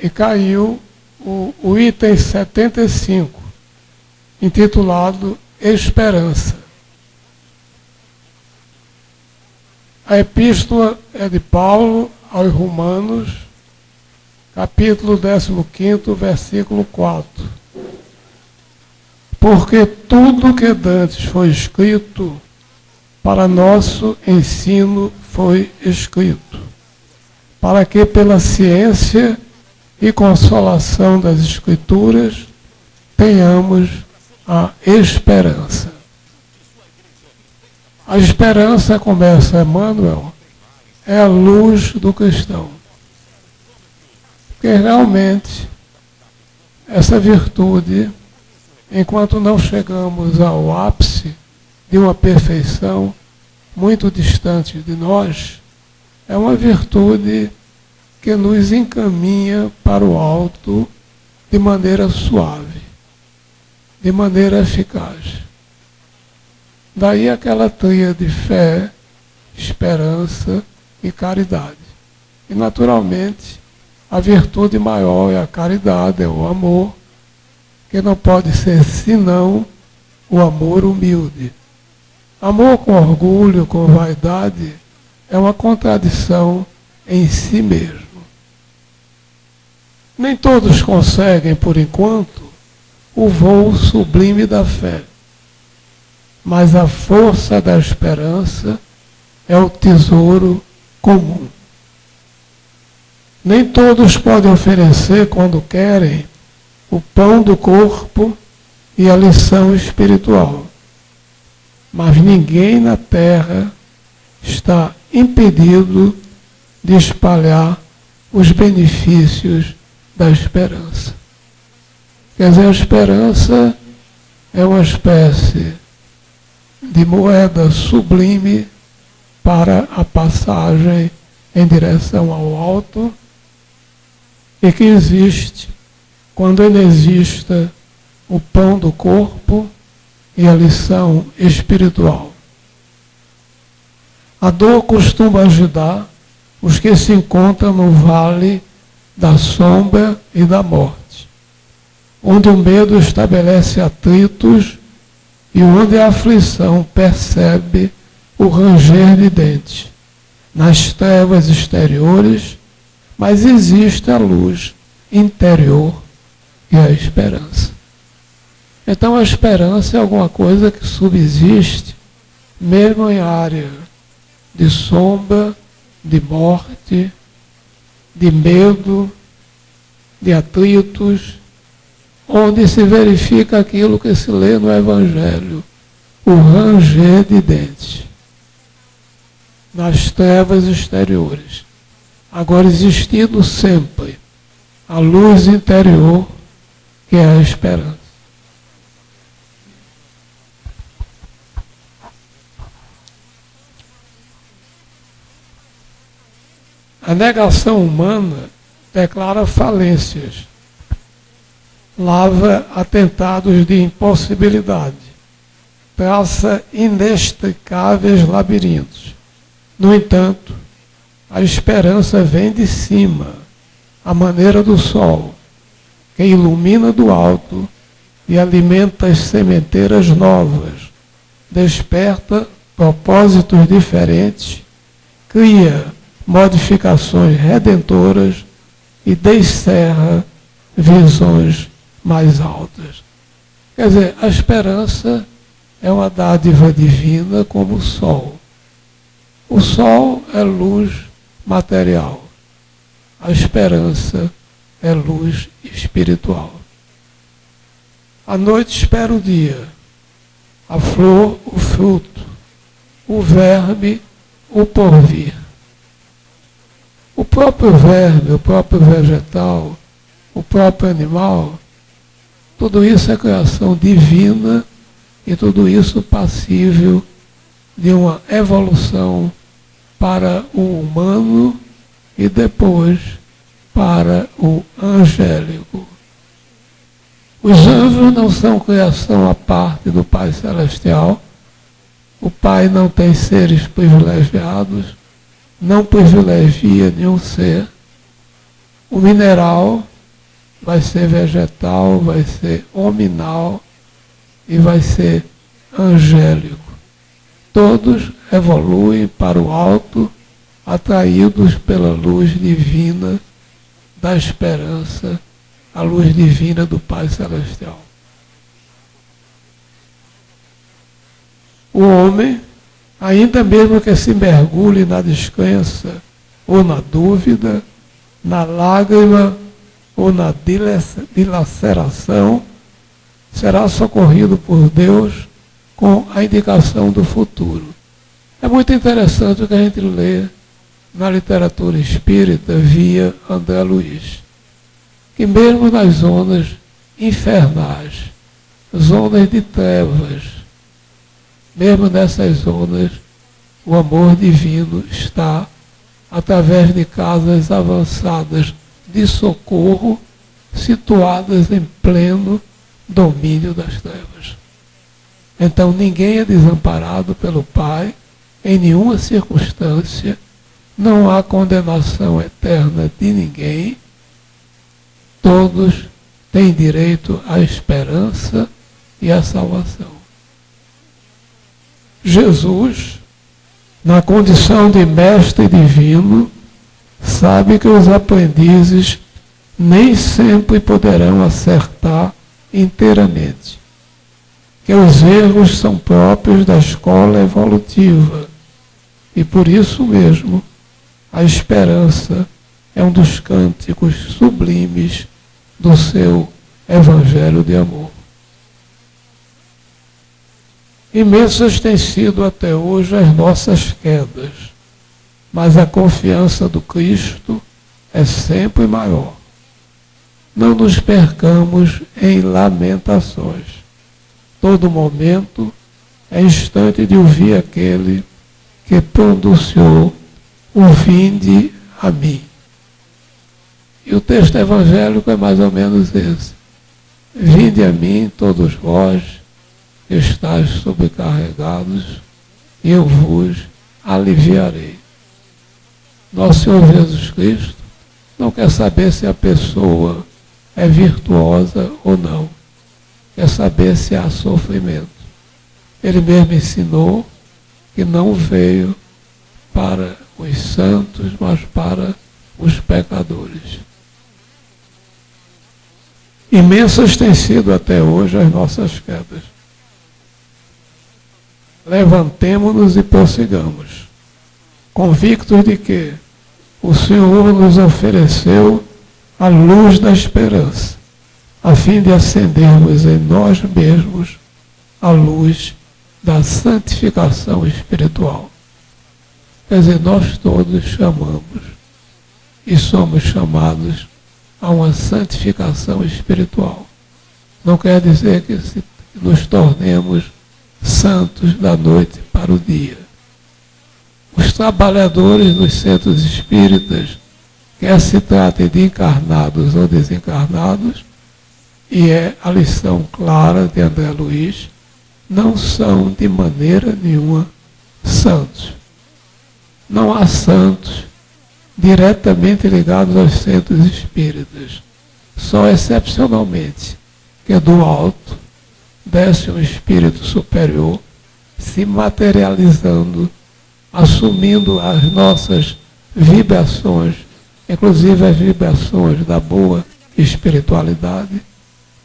e caiu o item 75, intitulado Esperança. A epístola é de Paulo aos Romanos, capítulo 15, versículo 4. Porque tudo que dantes foi escrito, para nosso ensino foi escrito, para que pela ciência e consolação das Escrituras tenhamos a esperança. A esperança, começa Emmanuel, é a luz do cristão. Porque realmente essa virtude, enquanto não chegamos ao ápice de uma perfeição muito distante de nós, é uma virtude que nos encaminha para o alto de maneira suave, de maneira eficaz. Daí aquela tríade de fé, esperança e caridade. E naturalmente, a virtude maior é a caridade, é o amor, que não pode ser senão o amor humilde. Amor com orgulho, com vaidade, é uma contradição em si mesmo. Nem todos conseguem, por enquanto, o voo sublime da fé. Mas a força da esperança é o tesouro comum. Nem todos podem oferecer, quando querem, o pão do corpo e a lição espiritual. Mas ninguém na terra está impedido de espalhar os benefícios da esperança. Quer dizer, a esperança é uma espécie de moeda sublime para a passagem em direção ao alto e que existe quando ainda exista o pão do corpo e a lição espiritual. A dor costuma ajudar os que se encontram no vale da sombra e da morte, onde o medo estabelece atritos e onde a aflição percebe o ranger de dentes. Nas trevas exteriores, mas existe a luz interior, que é a esperança. Então a esperança é alguma coisa que subsiste, mesmo em área de sombra, de morte, de medo, de atritos, onde se verifica aquilo que se lê no Evangelho, o ranger de dentes, nas trevas exteriores. Agora, existindo sempre a luz interior, que é a esperança. A negação humana declara falências, lava atentados de impossibilidade, traça inextricáveis labirintos. No entanto, a esperança vem de cima, à maneira do sol, que ilumina do alto e alimenta as sementeiras novas, desperta propósitos diferentes, cria modificações redentoras e descerra visões mais altas. Quer dizer, a esperança é uma dádiva divina como o sol. O sol é luz material. A esperança é luz espiritual. A noite espera o dia, a flor o fruto, o verme o porvir. O próprio verme, o próprio vegetal, o próprio animal, tudo isso é criação divina e tudo isso passível de uma evolução para o humano e depois para o angélico. Os anjos não são criação à parte do Pai Celestial. O Pai não tem seres privilegiados, não privilegia nenhum ser. O mineral vai ser vegetal, vai ser hominal e vai ser angélico. Todos evoluem para o alto, atraídos pela luz divina da esperança, a luz divina do Pai Celestial. O homem, ainda mesmo que se mergulhe na descrença ou na dúvida, na lágrima ou na dilaceração, será socorrido por Deus com a indicação do futuro. É muito interessante o que a gente lê na literatura espírita via André Luiz, que mesmo nas zonas infernais, zonas de trevas, mesmo nessas zonas, o amor divino está através de casas avançadas de socorro, situadas em pleno domínio das trevas. Então ninguém é desamparado pelo Pai, em nenhuma circunstância, não há condenação eterna de ninguém, todos têm direito à esperança e à salvação. Jesus, na condição de mestre divino, sabe que os aprendizes nem sempre poderão acertar inteiramente, que os erros são próprios da escola evolutiva e por isso mesmo a esperança é um dos cânticos sublimes do seu Evangelho de amor. Imensas têm sido até hoje as nossas quedas, mas a confiança do Cristo é sempre maior. Não nos percamos em lamentações. Todo momento é instante de ouvir aquele que pronunciou o vinde a mim. E o texto evangélico é mais ou menos esse. Vinde a mim, todos vós, que estáis sobrecarregados, e eu vos aliviarei. Nosso Senhor Jesus Cristo não quer saber se a pessoa é virtuosa ou não. Quer saber se há sofrimento. Ele mesmo ensinou que não veio para os santos, mas para os pecadores. Imensas têm sido até hoje as nossas quedas. Levantemo-nos e prossigamos, convictos de que o Senhor nos ofereceu a luz da esperança, a fim de acendermos em nós mesmos a luz da santificação espiritual. Quer dizer, nós todos chamamos e somos chamados a uma santificação espiritual. Não quer dizer que nos tornemos santos da noite para o dia. Os trabalhadores dos centros espíritas, quer se trate de encarnados ou desencarnados, e é a lição clara de André Luiz, não são de maneira nenhuma santos. Não há santos diretamente ligados aos centros espíritas. Só excepcionalmente que do alto desce um espírito superior, se materializando, assumindo as nossas vibrações, inclusive as vibrações da boa espiritualidade,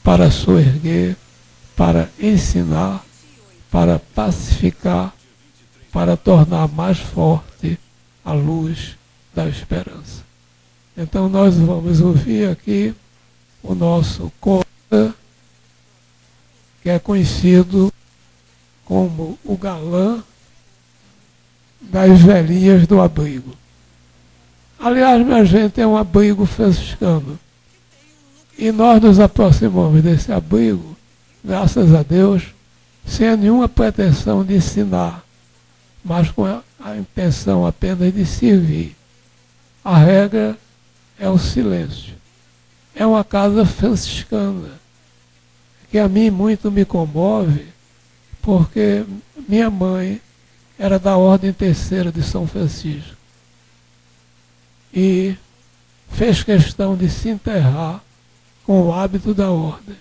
para soerguer, para ensinar, para pacificar, para tornar mais forte a luz da esperança. Então nós vamos ouvir aqui o nosso Conta, que é conhecido como o galã das velhinhas do abrigo. Aliás, minha gente, é um abrigo franciscano. E nós nos aproximamos desse abrigo, graças a Deus, sem nenhuma pretensão de ensinar, mas com a intenção apenas de servir. A regra é o silêncio. É uma casa franciscana, que a mim muito me comove, porque minha mãe era da Ordem Terceira de São Francisco. E fez questão de se enterrar com o hábito da ordem.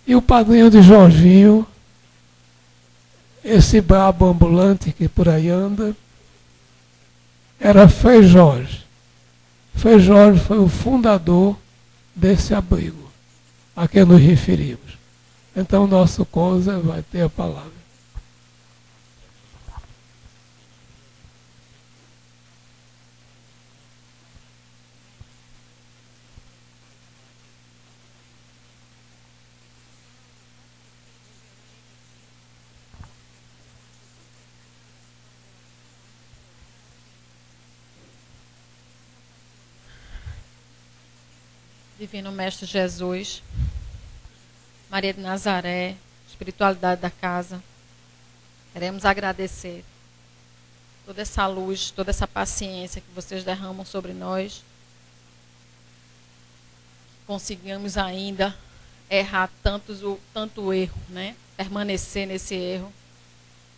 E o padrinho de Jorginho, esse brabo ambulante que por aí anda, era Frei Jorge. Frei Jorge foi o fundador desse abrigo a que nos referimos. Então, nosso Conza vai ter a palavra. Divino Mestre Jesus, Maria de Nazaré, espiritualidade da casa, queremos agradecer toda essa luz, toda essa paciência que vocês derramam sobre nós, que consigamos ainda errar tanto erro, né? Permanecer nesse erro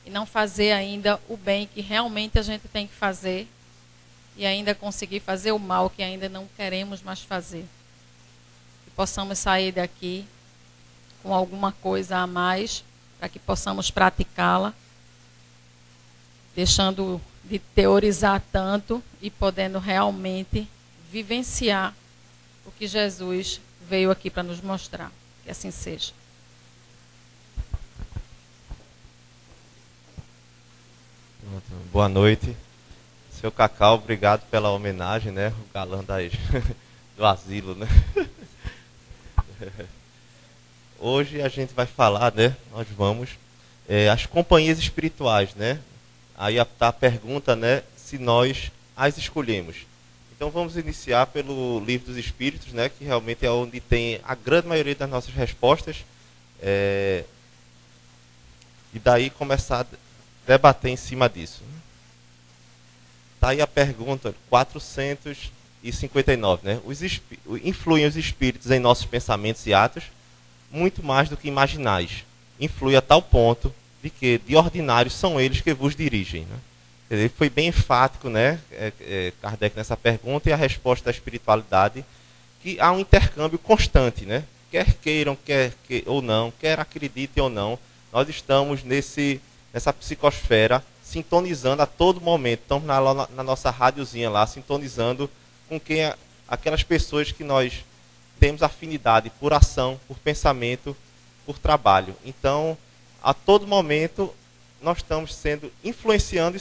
e não fazer ainda o bem que realmente a gente tem que fazer e ainda conseguir fazer o mal que ainda não queremos mais fazer. Possamos sair daqui com alguma coisa a mais, para que possamos praticá-la, deixando de teorizar tanto e podendo realmente vivenciar o que Jesus veio aqui para nos mostrar. Que assim seja. Boa noite. Seu Cacau, obrigado pela homenagem, né? O galã do asilo, né? Hoje a gente vai falar, né? Nós vamos as companhias espirituais, né? Aí tá a pergunta, né? Se nós as escolhemos. Então vamos iniciar pelo Livro dos Espíritos, né? Que realmente é onde tem a grande maioria das nossas respostas. E daí começar a debater em cima disso. Tá aí a pergunta 459, né? Influem os espíritos em nossos pensamentos e atos muito mais do que imaginais. Influi a tal ponto de que, de ordinário, são eles que vos dirigem. Né? Ele foi bem enfático, né, Kardec, nessa pergunta, e a resposta da espiritualidade, que há um intercâmbio constante, né? Quer queiram, quer ou não, quer acreditem ou não, nós estamos nessa psicosfera sintonizando a todo momento. Estamos na nossa rádiozinha lá, sintonizando com aquelas pessoas que nós temos afinidade por ação, por pensamento, por trabalho. Então, a todo momento, nós estamos sendo influenciando e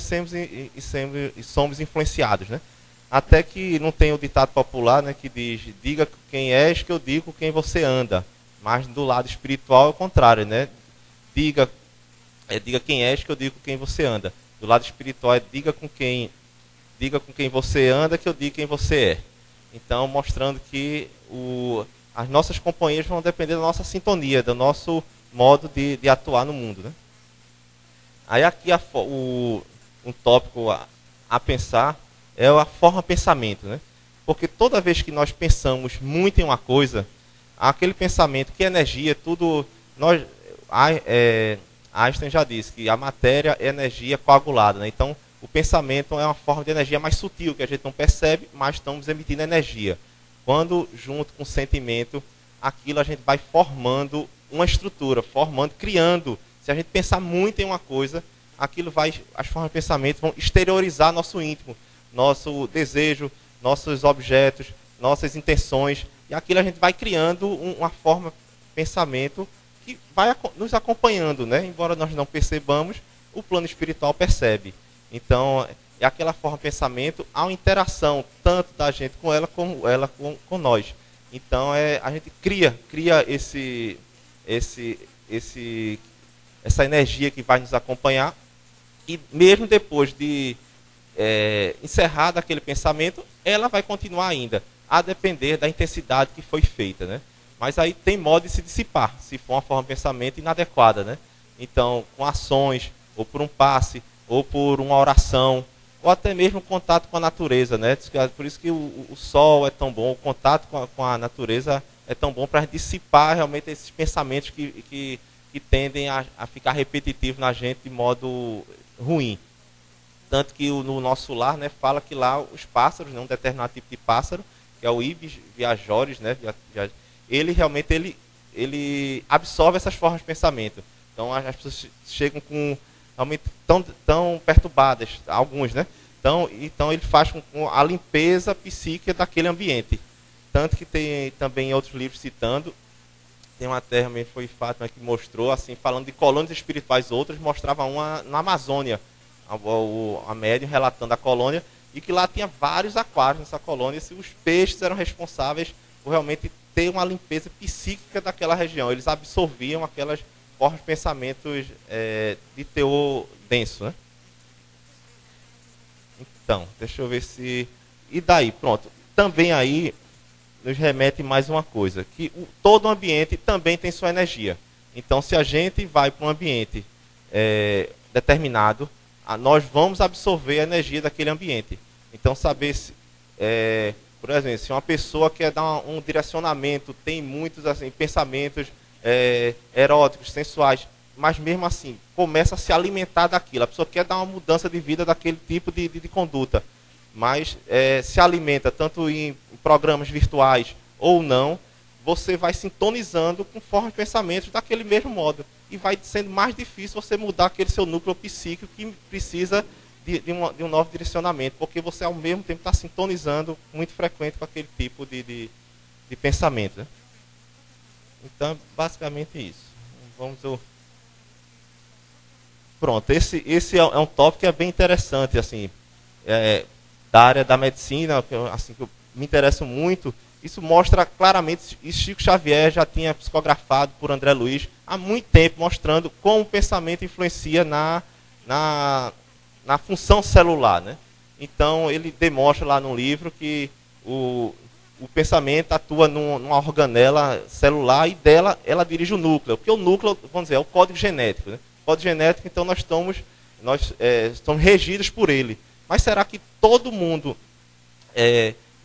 somos influenciados, né? Até que não tem o ditado popular, né, que diz: diga quem és que eu digo quem você anda. Mas do lado espiritual é o contrário, né? Diga quem és que eu digo quem você anda. Do lado espiritual é diga com quem você anda que eu digo quem você é. Então, mostrando que as nossas companhias vão depender da nossa sintonia, do nosso modo de atuar no mundo, né? Aí aqui um tópico a pensar é a forma pensamento, né? Porque toda vez que nós pensamos muito em uma coisa, aquele pensamento, que energia, tudo... Einstein já disse que a matéria é energia coagulada, né? Então, o pensamento é uma forma de energia mais sutil, que a gente não percebe, mas estamos emitindo energia. Quando, junto com o sentimento, aquilo a gente vai formando uma estrutura, criando. Se a gente pensar muito em uma coisa, as formas de pensamento vão exteriorizar nosso íntimo, nosso desejo, nossos objetos, nossas intenções. E aquilo a gente vai criando uma forma de pensamento que vai nos acompanhando, né? Embora nós não percebamos, o plano espiritual percebe. Então, é aquela forma de pensamento, há uma interação tanto da gente com ela como ela com nós. Então, a gente cria essa energia que vai nos acompanhar, e mesmo depois de encerrado aquele pensamento, ela vai continuar ainda, a depender da intensidade que foi feita, né? Mas aí tem modo de se dissipar, se for uma forma de pensamento inadequada, né? Então, com ações, ou por um passe, ou por uma oração, ou até mesmo contato com a natureza, né? Por isso que o sol é tão bom, o contato com a natureza é tão bom para dissipar realmente esses pensamentos que tendem a ficar repetitivos na gente de modo ruim. Tanto que no nosso lar, né, fala que lá os pássaros, né, um determinado tipo de pássaro, que é o Ibis Viajoris, né? Ele realmente ele absorve essas formas de pensamento. Então as pessoas chegam com realmente tão perturbadas, alguns, né? Então ele faz com a limpeza psíquica daquele ambiente. Tanto que tem também outros livros citando, tem uma terra, foi Fátima que mostrou, assim, falando de colônias espirituais, outras, mostrava uma na Amazônia, a médium relatando a colônia, e que lá tinha vários aquários nessa colônia, e os peixes eram responsáveis por realmente ter uma limpeza psíquica daquela região. Eles absorviam aquelas formas de pensamentos de teor denso, né? Então, deixa eu ver se... E daí, pronto. Também aí nos remete mais uma coisa, que todo ambiente também tem sua energia. Então, se a gente vai para um ambiente determinado, nós vamos absorver a energia daquele ambiente. Então, saber se... por exemplo, se uma pessoa quer dar um direcionamento, tem muitos assim, pensamentos eróticos, sensuais, mas mesmo assim, começa a se alimentar daquilo. A pessoa quer dar uma mudança de vida daquele tipo de conduta, mas se alimenta tanto em programas virtuais ou não, você vai sintonizando com formas de pensamentos daquele mesmo modo. E vai sendo mais difícil você mudar aquele seu núcleo psíquico que precisa de um novo direcionamento, porque você ao mesmo tempo está sintonizando muito frequente com aquele tipo de pensamento, né? Então, basicamente isso. Vamos ao... Pronto, esse é um tópico que é bem interessante, assim, da área da medicina, que eu me interesso muito. Isso mostra claramente, e Chico Xavier já tinha psicografado por André Luiz há muito tempo, mostrando como o pensamento influencia na função celular, né? Então, ele demonstra lá no livro que o pensamento atua numa organela celular e dela ela dirige o núcleo. Porque o núcleo, vamos dizer, é o código genético, né? O código genético, então, nós estamos regidos por ele. Mas será que todo mundo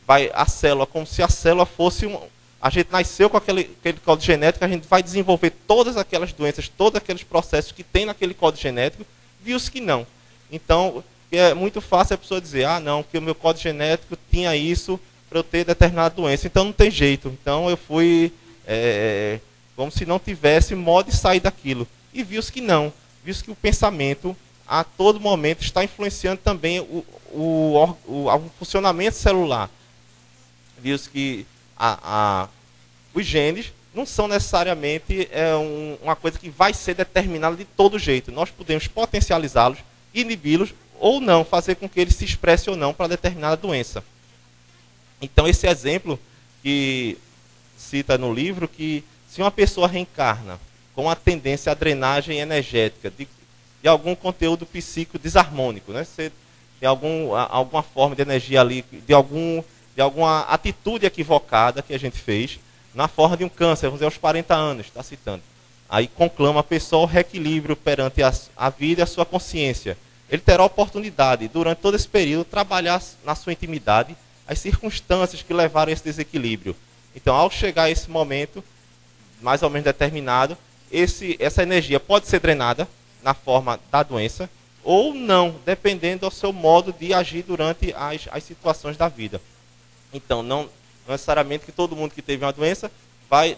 vai à célula como se a célula fosse a gente nasceu com aquele código genético, a gente vai desenvolver todas aquelas doenças, todos aqueles processos que tem naquele código genético? Viu-se que não. Então, é muito fácil a pessoa dizer, não, porque o meu código genético tinha isso para eu ter determinada doença. Então, não tem jeito. Então, eu fui como se não tivesse modo de sair daquilo. E viu-se que não. Viu-se que o pensamento, a todo momento, está influenciando também o funcionamento celular. Viu-se que os genes não são necessariamente uma coisa que vai ser determinada de todo jeito. Nós podemos potencializá-los, inibi-los ou não, fazer com que eles se expressem ou não para determinada doença. Então, esse exemplo que cita no livro, que se uma pessoa reencarna com a tendência à drenagem energética de algum conteúdo psíquico desarmônico, né? Se tem alguma forma de energia ali, de alguma atitude equivocada que a gente fez, na forma de um câncer, vamos dizer, aos 40 anos, está citando. Aí conclama a pessoa o reequilíbrio perante a vida e a sua consciência. Ele terá a oportunidade, durante todo esse período, trabalhar na sua intimidade as circunstâncias que levaram a esse desequilíbrio. Então, ao chegar a esse momento, mais ou menos determinado, essa energia pode ser drenada na forma da doença, ou não, dependendo do seu modo de agir durante as situações da vida. Então, não necessariamente que todo mundo que teve uma doença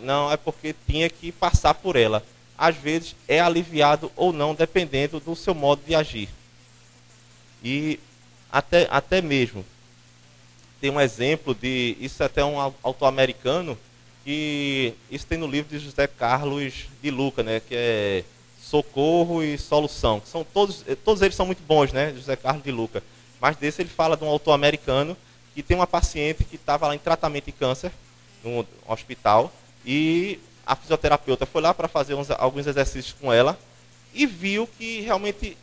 não, é porque tinha que passar por ela. Às vezes é aliviado ou não, dependendo do seu modo de agir. E até mesmo, tem um exemplo isso é até um autor americano, que isso tem no livro de José Carlos de Luca, né, que é Socorro e Solução. Que são todos eles são muito bons, né, José Carlos de Luca. Mas desse ele fala de um autor americano que tem uma paciente que estava lá em tratamento de câncer, no hospital, e a fisioterapeuta foi lá para fazer alguns exercícios com ela e viu que realmente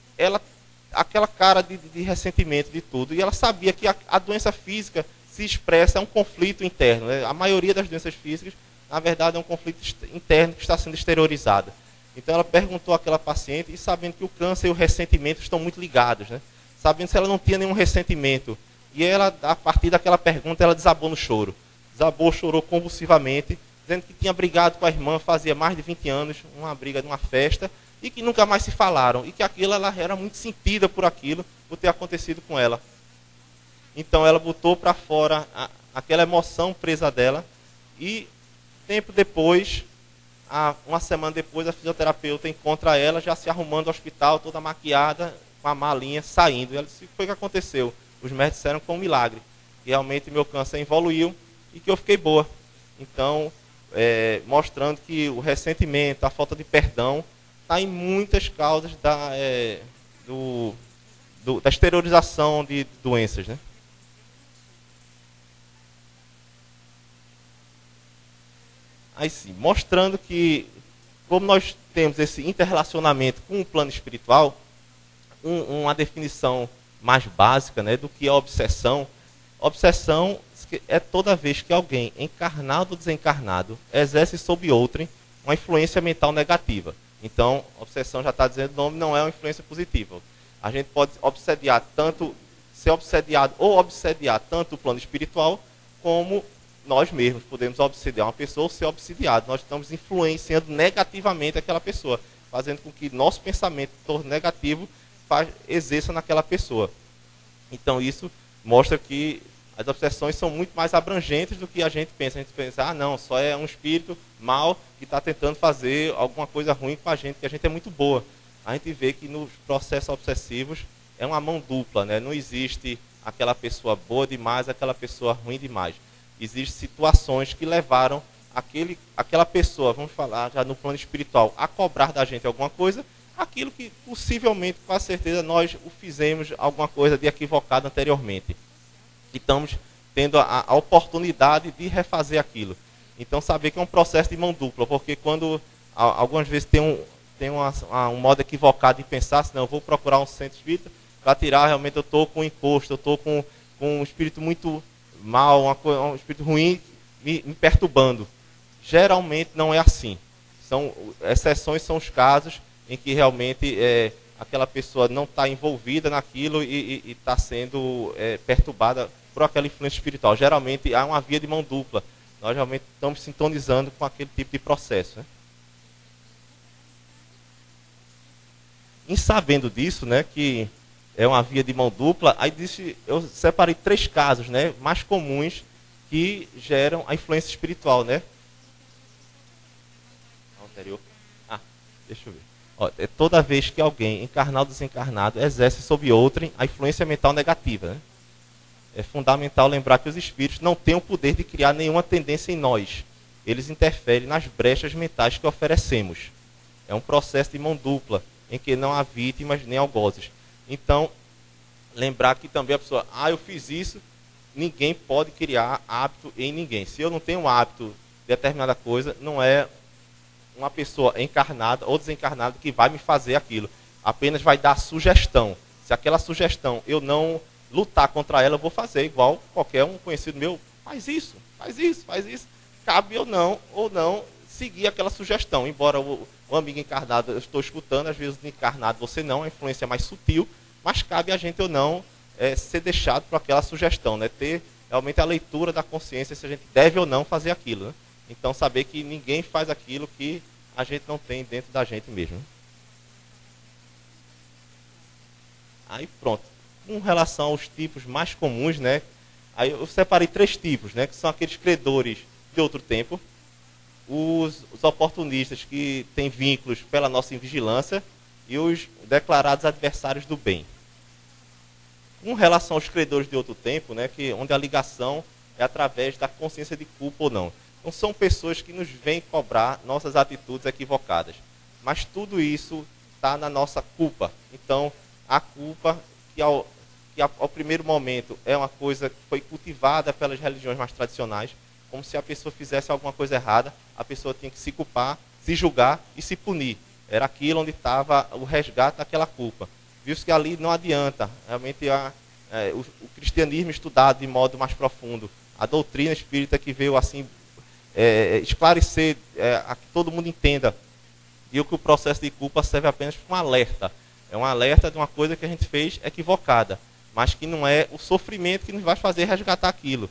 aquela cara de ressentimento de tudo, e ela sabia que a doença física se expressa um conflito interno, né? A maioria das doenças físicas, na verdade, é um conflito interno que está sendo exteriorizado. Então ela perguntou àquela paciente, e sabendo que o câncer e o ressentimento estão muito ligados, né? Sabendo se ela não tinha nenhum ressentimento. E ela, a partir daquela pergunta, ela desabou no choro. Chorou convulsivamente, dizendo que tinha brigado com a irmã fazia mais de 20 anos, uma briga numa festa, e que nunca mais se falaram, e que ela era muito sentida por aquilo, por ter acontecido com ela. Então ela botou para fora aquela emoção presa dela. E tempo depois, uma semana depois, a fisioterapeuta encontra ela já se arrumando no hospital, toda maquiada, com a malinha, saindo. E ela disse: o que foi que aconteceu? Os médicos disseram que foi um milagre. E realmente meu câncer evoluiu e que eu fiquei boa. Então, mostrando que o ressentimento, a falta de perdão, está em muitas causas da exteriorização de doenças, né? Aí sim, mostrando que, como nós temos esse interrelacionamento com o plano espiritual, uma definição mais básica, né, do que é obsessão. Obsessão é toda vez que alguém, encarnado ou desencarnado, exerce sobre outrem uma influência mental negativa. Então, obsessão já está dizendo, o nome não é uma influência positiva. A gente pode ser obsediado ou obsediar tanto o plano espiritual, como nós mesmos podemos obsediar uma pessoa ou ser obsediado. Nós estamos influenciando negativamente aquela pessoa, fazendo com que nosso pensamento torne negativo, exerça naquela pessoa. Então isso mostra que as obsessões são muito mais abrangentes do que a gente pensa. A gente pensa, não, só é um espírito mau que está tentando fazer alguma coisa ruim com a gente, que a gente é muito boa. A gente vê que nos processos obsessivos é uma mão dupla, né? Não existe aquela pessoa boa demais, aquela pessoa ruim demais. Existem situações que levaram aquela pessoa, vamos falar já no plano espiritual, a cobrar da gente alguma coisa, aquilo que possivelmente, com certeza, nós o fizemos alguma coisa de equivocado anteriormente. E estamos tendo a oportunidade de refazer aquilo. Então, saber que é um processo de mão dupla, porque quando algumas vezes tem um modo equivocado de pensar, assim, não, eu vou procurar um centro espírita para tirar, realmente eu estou com encosto, eu estou com um espírito muito mal, um espírito ruim me perturbando. Geralmente não é assim. Exceções são os casos em que realmente aquela pessoa não está envolvida naquilo e está sendo perturbada por aquela influência espiritual. Geralmente há uma via de mão dupla. Nós realmente estamos sintonizando com aquele tipo de processo, né? Em sabendo disso, né, que é uma via de mão dupla, aí eu separei 3 casos, né, mais comuns que geram a influência espiritual, né? Anterior. Deixa eu ver. Toda vez que alguém, encarnado ou desencarnado, exerce sobre outrem a influência mental negativa, né? É fundamental lembrar que os espíritos não têm o poder de criar nenhuma tendência em nós. Eles interferem nas brechas mentais que oferecemos. É um processo de mão dupla, em que não há vítimas nem algozes. Então, lembrar que também a pessoa, eu fiz isso, ninguém pode criar hábito em ninguém. Se eu não tenho um hábito de determinada coisa, não é uma pessoa encarnada ou desencarnada que vai me fazer aquilo. Apenas vai dar sugestão. Se aquela sugestão eu não lutar contra ela, eu vou fazer igual qualquer um conhecido meu. Faz isso, faz isso, faz isso. Cabe ou não seguir aquela sugestão. Embora o amigo encarnado eu estou escutando, às vezes o encarnado você não, a influência é mais sutil, mas cabe a gente ou não ser deixado por aquela sugestão, né? Ter realmente a leitura da consciência se a gente deve ou não fazer aquilo, né? Então saber que ninguém faz aquilo que a gente não tem dentro da gente mesmo, né? Aí pronto. Com relação aos tipos mais comuns, né? Aí eu separei 3 tipos, né? Que são aqueles credores de outro tempo, os oportunistas que têm vínculos pela nossa invigilância e os declarados adversários do bem. Com relação aos credores de outro tempo, né? Onde a ligação é através da consciência de culpa ou não. Então são pessoas que nos vêm cobrar nossas atitudes equivocadas. Mas tudo isso está na nossa culpa. Então a culpa que ao primeiro momento é uma coisa que foi cultivada pelas religiões mais tradicionais, como se a pessoa fizesse alguma coisa errada, a pessoa tinha que se culpar, se julgar e se punir. Era aquilo onde estava o resgate daquela culpa. Viu-se que ali não adianta. Realmente o cristianismo estudado de modo mais profundo, a doutrina espírita que veio assim esclarecer, a que todo mundo entenda, viu que o processo de culpa serve apenas para um alerta. É um alerta de uma coisa que a gente fez equivocada, mas que não é o sofrimento que nos vai fazer resgatar aquilo.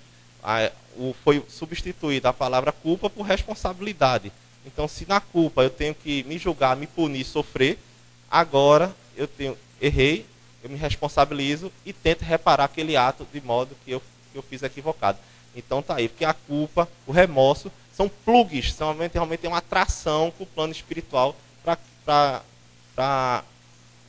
Foi substituída a palavra culpa por responsabilidade. Então, se na culpa eu tenho que me julgar, me punir, sofrer, agora errei, eu me responsabilizo e tento reparar aquele ato de modo que eu fiz equivocado. Então tá aí, porque a culpa, o remorso, são plugs, realmente é uma atração com o plano espiritual para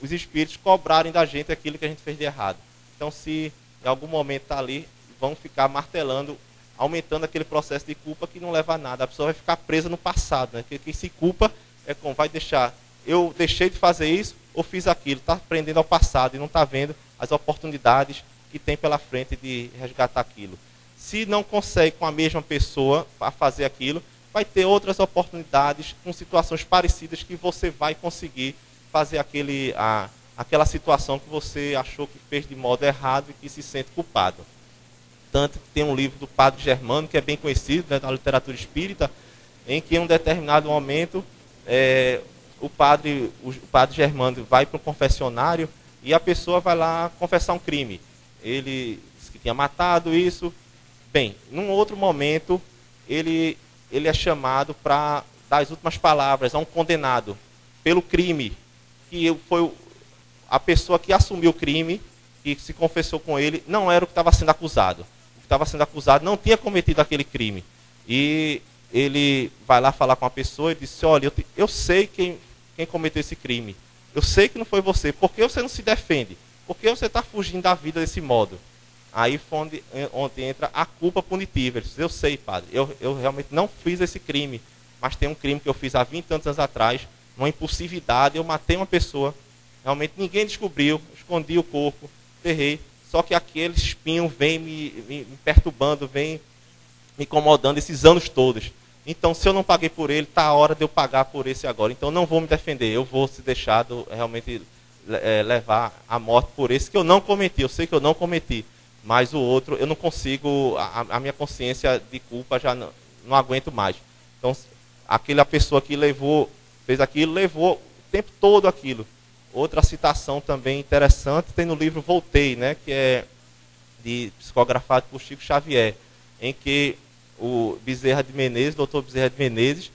os espíritos cobrarem da gente aquilo que a gente fez de errado. Então, se em algum momento está ali, vão ficar martelando, aumentando aquele processo de culpa que não leva a nada. A pessoa vai ficar presa no passado, né? Porque quem se culpa é como vai deixar, eu deixei de fazer isso ou fiz aquilo, está prendendo ao passado e não está vendo as oportunidades que tem pela frente de resgatar aquilo. Se não consegue com a mesma pessoa para fazer aquilo, vai ter outras oportunidades com situações parecidas que você vai conseguir fazer aquela situação que você achou que fez de modo errado e que se sente culpado. Tanto que tem um livro do Padre Germano, que é bem conhecido, né, na literatura espírita, em que em um determinado momento o padre Germano vai para um confessionário e a pessoa vai lá confessar um crime. Ele disse que tinha matado isso. Bem, num outro momento, ele é chamado para dar as últimas palavras a um condenado pelo crime, que foi a pessoa que assumiu o crime, que se confessou com ele, não era o que estava sendo acusado. O que estava sendo acusado não tinha cometido aquele crime. E ele vai lá falar com a pessoa e disse, olha, eu sei quem cometeu esse crime. Eu sei que não foi você. Por que você não se defende? Por que você está fugindo da vida desse modo? Aí foi onde entra a culpa punitiva. Ele diz, eu sei, padre, eu realmente não fiz esse crime, mas tem um crime que eu fiz há 20 anos atrás, uma impulsividade, eu matei uma pessoa, realmente ninguém descobriu, escondi o corpo, enterrei, só que aquele espinho vem me perturbando, vem me incomodando esses anos todos. Então, se eu não paguei por ele, está a hora de eu pagar por esse agora. Então, não vou me defender, eu vou se deixar realmente levar a morte por esse que eu não cometi. Eu sei que eu não cometi. Mas o outro, eu não consigo, a minha consciência de culpa já não aguento mais. Então, aquela pessoa que fez aquilo, levou o tempo todo aquilo. Outra citação também interessante, tem no livro Voltei, né, que é psicografado por Chico Xavier, em que o Bezerra de Menezes, doutor Bezerra de Menezes,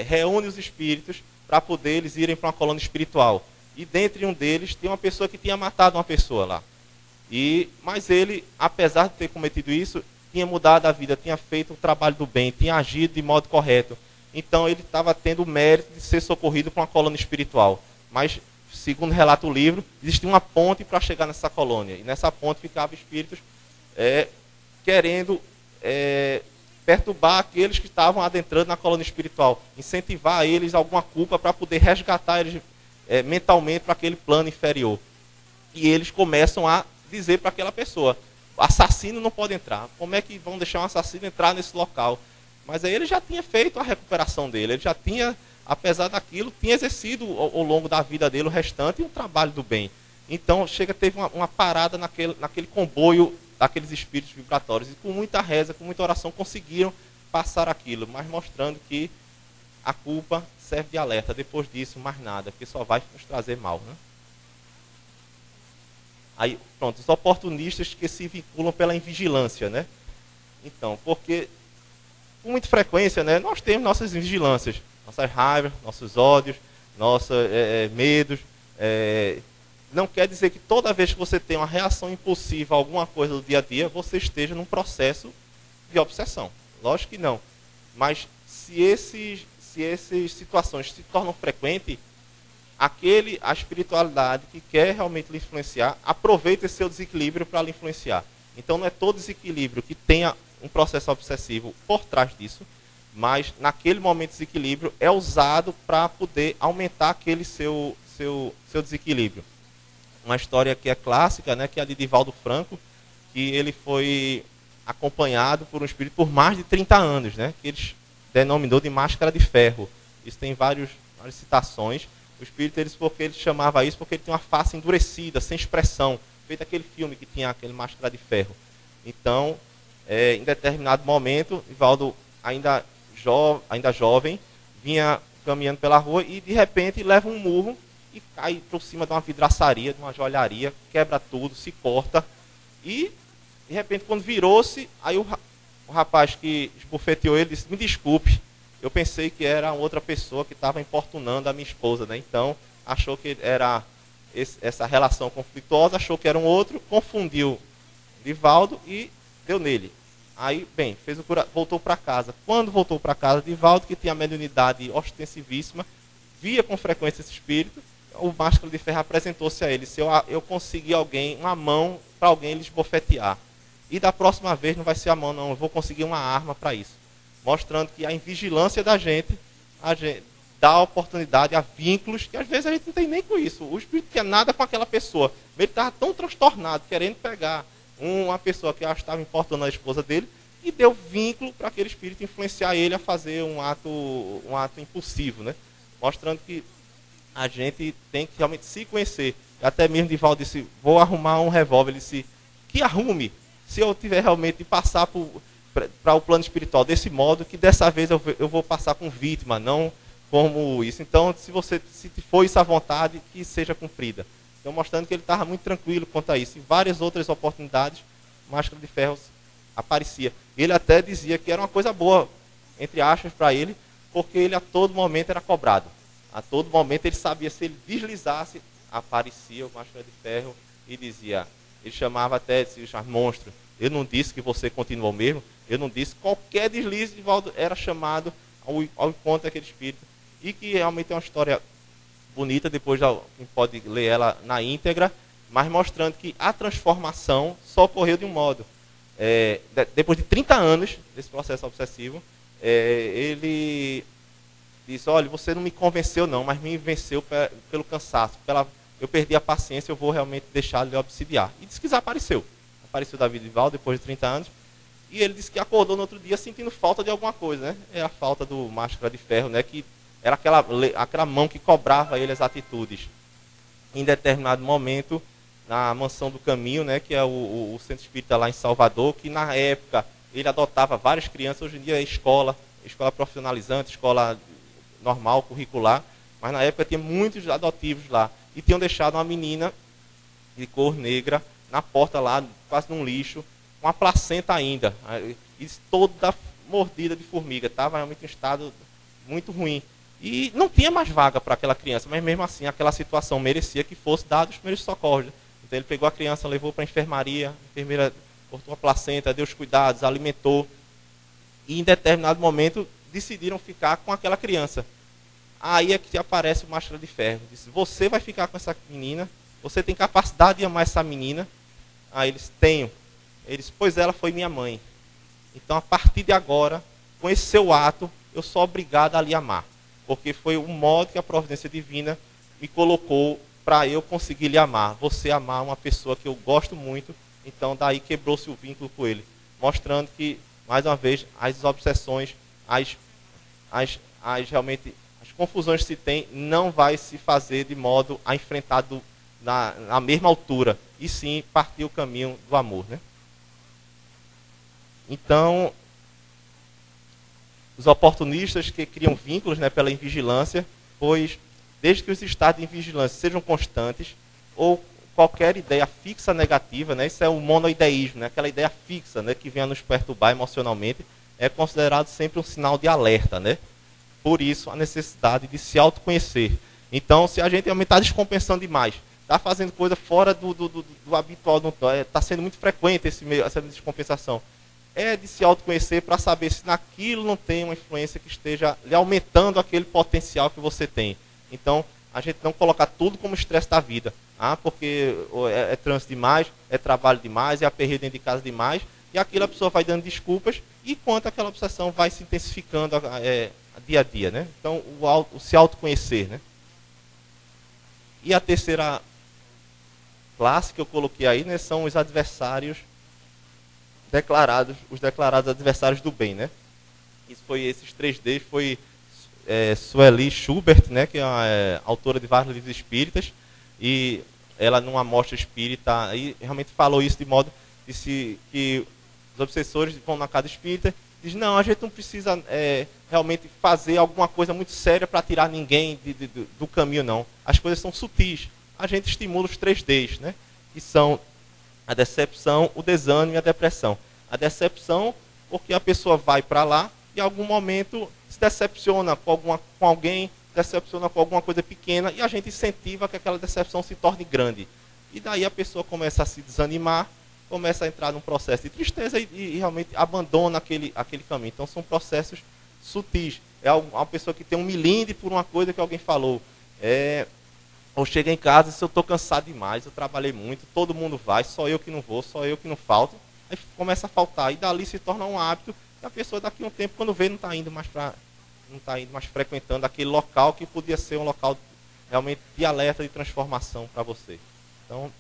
reúne os espíritos para poder eles irem para uma colônia espiritual. E dentre um deles, tem uma pessoa que tinha matado uma pessoa lá. Mas ele, apesar de ter cometido isso, tinha mudado a vida, tinha feito o trabalho do bem, tinha agido de modo correto. Então ele estava tendo o mérito de ser socorrido para uma colônia espiritual. Mas, segundo relata o livro, existia uma ponte para chegar nessa colônia. E nessa ponte ficavam espíritos querendo perturbar aqueles que estavam adentrando na colônia espiritual, incentivar a eles alguma culpa para poder resgatar eles mentalmente para aquele plano inferior. E eles começam a dizer para aquela pessoa, assassino não pode entrar. Como é que vão deixar um assassino entrar nesse local? Mas aí ele já tinha feito a recuperação dele, ele já tinha, apesar daquilo, tinha exercido ao longo da vida dele o restante um trabalho do bem. Então teve uma parada naquele comboio daqueles espíritos vibratórios. E com muita reza, com muita oração, conseguiram passar aquilo, mas mostrando que a culpa serve de alerta. Depois disso, mais nada, porque só vai nos trazer mal, né? Aí, pronto, os oportunistas que se vinculam pela invigilância, né? Então, porque, com muita frequência, né, nós temos nossas invigilâncias, nossas raivas, nossos ódios, nossos medos. Não quer dizer que toda vez que você tem uma reação impulsiva a alguma coisa do dia a dia, você esteja num processo de obsessão. Lógico que não. Mas se essas situações se tornam frequentes, a espiritualidade que quer realmente lhe influenciar, aproveita esse seu desequilíbrio para lhe influenciar. Então não é todo desequilíbrio que tenha um processo obsessivo por trás disso, mas naquele momento de desequilíbrio é usado para poder aumentar aquele seu desequilíbrio. Uma história que é clássica, né, que é a de Divaldo Franco, que ele foi acompanhado por um espírito por mais de 30 anos, né, que eles denominou de máscara de ferro. Isso tem várias citações. O espírito, porque ele chamava isso porque ele tinha uma face endurecida, sem expressão, feito aquele filme que tinha aquele máscara de ferro. Então, em determinado momento, Divaldo, ainda jovem, vinha caminhando pela rua e de repente leva um murro e cai por cima de uma vidraçaria, de uma joalharia, quebra tudo, se corta e de repente quando virou-se, aí o rapaz que esbofeteou ele disse, me desculpe, eu pensei que era outra pessoa que estava importunando a minha esposa, né? Então achou que era essa relação conflituosa, achou que era um outro, confundiu Divaldo e deu nele. Aí, bem, fez o cura, voltou para casa. Quando voltou para casa, Divaldo, que tinha a mediunidade ostensivíssima, via com frequência esse espírito, o máscara de ferro apresentou-se a ele. Se eu conseguir alguém, uma mão para alguém ele esbofetear. E da próxima vez não vai ser a mão, não. Eu vou conseguir uma arma para isso. Mostrando que a invigilância da gente, a gente dá oportunidade a vínculos que às vezes a gente não tem nem com isso. O espírito tinha nada com aquela pessoa. Ele estava tão transtornado, querendo pegar uma pessoa que estava importando a esposa dele, e deu vínculo para aquele espírito influenciar ele a fazer um ato impulsivo, né? Mostrando que a gente tem que realmente se conhecer. Até mesmo Divaldo disse, vou arrumar um revólver. Ele disse, que arrume, se eu tiver realmente de passar para o plano espiritual desse modo, que dessa vez eu vou passar com vítima, não como isso. Então, se for isso à vontade, que seja cumprida. Então, mostrando que ele estava muito tranquilo quanto a isso. Em várias outras oportunidades, Máscara de Ferro aparecia. Ele até dizia que era uma coisa boa, entre aspas, para ele, porque ele a todo momento era cobrado. A todo momento ele sabia, se ele deslizasse, aparecia o Máscara de Ferro e dizia, ele chamava até de monstro. Eu não disse que você continuou mesmo, eu não disse, qualquer deslize, Divaldo era chamado ao encontro daquele espírito. E que realmente é uma história bonita, depois quem pode ler ela na íntegra, mas mostrando que a transformação só ocorreu de um modo. Depois de 30 anos desse processo obsessivo, ele disse, olha, você não me convenceu não, mas me venceu pelo cansaço, eu perdi a paciência, eu vou realmente deixar ele obsidiar. E disse que desapareceu. Apareceu David Divaldo depois de 30 anos, e ele disse que acordou no outro dia sentindo falta de alguma coisa, né? É a falta do Máscara de Ferro, né? Que era aquela mão que cobrava ele as atitudes. Em determinado momento, na Mansão do Caminho, né, que é o centro espírita lá em Salvador, que na época ele adotava várias crianças, hoje em dia é escola profissionalizante, escola normal, curricular, mas na época tinha muitos adotivos lá. E tinham deixado uma menina de cor negra na porta lá, quase num lixo, com a placenta ainda, e toda mordida de formiga, estava realmente em estado muito ruim. E não tinha mais vaga para aquela criança, mas mesmo assim aquela situação merecia que fosse dado os primeiros socorros. Então ele pegou a criança, levou para a enfermaria, enfermeira cortou a placenta, deu os cuidados, alimentou. E em determinado momento decidiram ficar com aquela criança. Aí é que aparece o Máscara de Ferro. Disse, você vai ficar com essa menina, você tem capacidade de amar essa menina? Aí eles, tenho. Eles, pois ela foi minha mãe. Então a partir de agora, com esse seu ato, eu sou obrigado a lhe amar. Porque foi o modo que a providência divina me colocou para eu conseguir lhe amar. Você amar uma pessoa que eu gosto muito, então daí quebrou-se o vínculo com ele. Mostrando que, mais uma vez, as obsessões, realmente, as confusões que se tem, não vai se fazer de modo a enfrentar na mesma altura, e sim partir o caminho do amor, né? Então, os oportunistas que criam vínculos, né, pela invigilância, pois desde que os estados de vigilância sejam constantes, ou qualquer ideia fixa negativa, né, isso é o monoideísmo, né, aquela ideia fixa, né, que vem a nos perturbar emocionalmente, é considerado sempre um sinal de alerta, né? Por isso, a necessidade de se autoconhecer. Então, se a gente realmente está descompensando demais, está fazendo coisa fora do habitual, está sendo muito frequente essa descompensação, é de se autoconhecer para saber se naquilo não tem uma influência que esteja lhe aumentando aquele potencial que você tem. Então, a gente não colocar tudo como estresse da vida. Porque é trânsito demais, é trabalho demais, é aperreio dentro de casa demais, e aquilo a pessoa vai dando desculpas, e enquanto aquela obsessão vai se intensificando dia a dia, né? Então, o se autoconhecer, né? E a terceira classe que eu coloquei aí, né, são os adversários declarados, os declarados adversários do bem, né? Esses 3D foi Sueli Schubert, né, que é autora de vários livros espíritas, e ela numa mostra espírita aí realmente falou isso de modo que os obsessores vão na casa espírita e dizem, não, a gente não precisa realmente fazer alguma coisa muito séria para tirar ninguém do caminho, não. As coisas são sutis. A gente estimula os 3Ds, né, que são a decepção, o desânimo e a depressão. A decepção, porque a pessoa vai para lá e em algum momento se decepciona com alguém, decepciona com alguma coisa pequena, e a gente incentiva que aquela decepção se torne grande. E daí a pessoa começa a se desanimar, começa a entrar num processo de tristeza e realmente abandona aquele caminho. Então são processos sutis. É uma pessoa que tem um milindre por uma coisa que alguém falou. Ou chega em casa e diz, eu estou cansado demais, eu trabalhei muito, todo mundo vai, só eu que não vou, só eu que não falto. Aí começa a faltar. E dali se torna um hábito e a pessoa daqui a um tempo, quando vê, não está indo mais frequentando aquele local que podia ser um local realmente de alerta, de transformação para você. Então,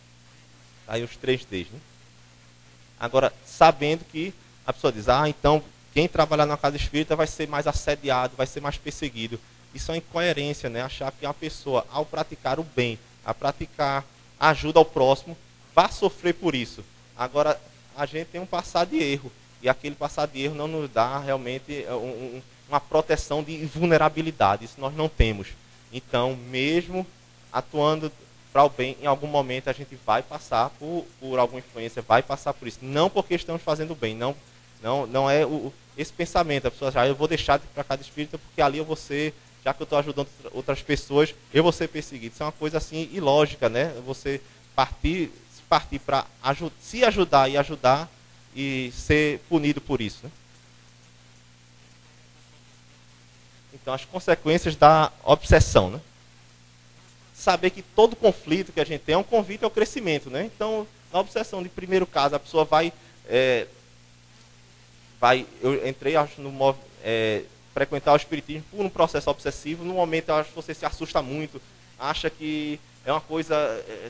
aí os 3Ds, né? Agora, sabendo que a pessoa diz, então quem trabalhar na casa espírita vai ser mais assediado, vai ser mais perseguido. Isso é incoerência, né? Achar que uma pessoa, ao praticar o bem, a praticar a ajuda ao próximo, vai sofrer por isso. Agora, a gente tem um passado de erro, e aquele passado de erro não nos dá realmente uma proteção de vulnerabilidade. Isso nós não temos. Então, mesmo atuando para o bem, em algum momento a gente vai passar por alguma influência, vai passar por isso. Não porque estamos fazendo bem, não é esse pensamento. A pessoa já, eu vou deixar de ir para a casa espírita porque ali eu vou ser, já que eu estou ajudando outras pessoas, eu vou ser perseguido. Isso é uma coisa assim ilógica, né? Você partir para se ajudar e ajudar e ser punido por isso, né? Então, as consequências da obsessão, né? Saber que todo conflito que a gente tem é um convite ao crescimento, né? Então, na obsessão de primeiro caso, a pessoa eu entrei, acho, frequentar o espiritismo por um processo obsessivo. No momento, eu acho que você se assusta muito, acha que é uma coisa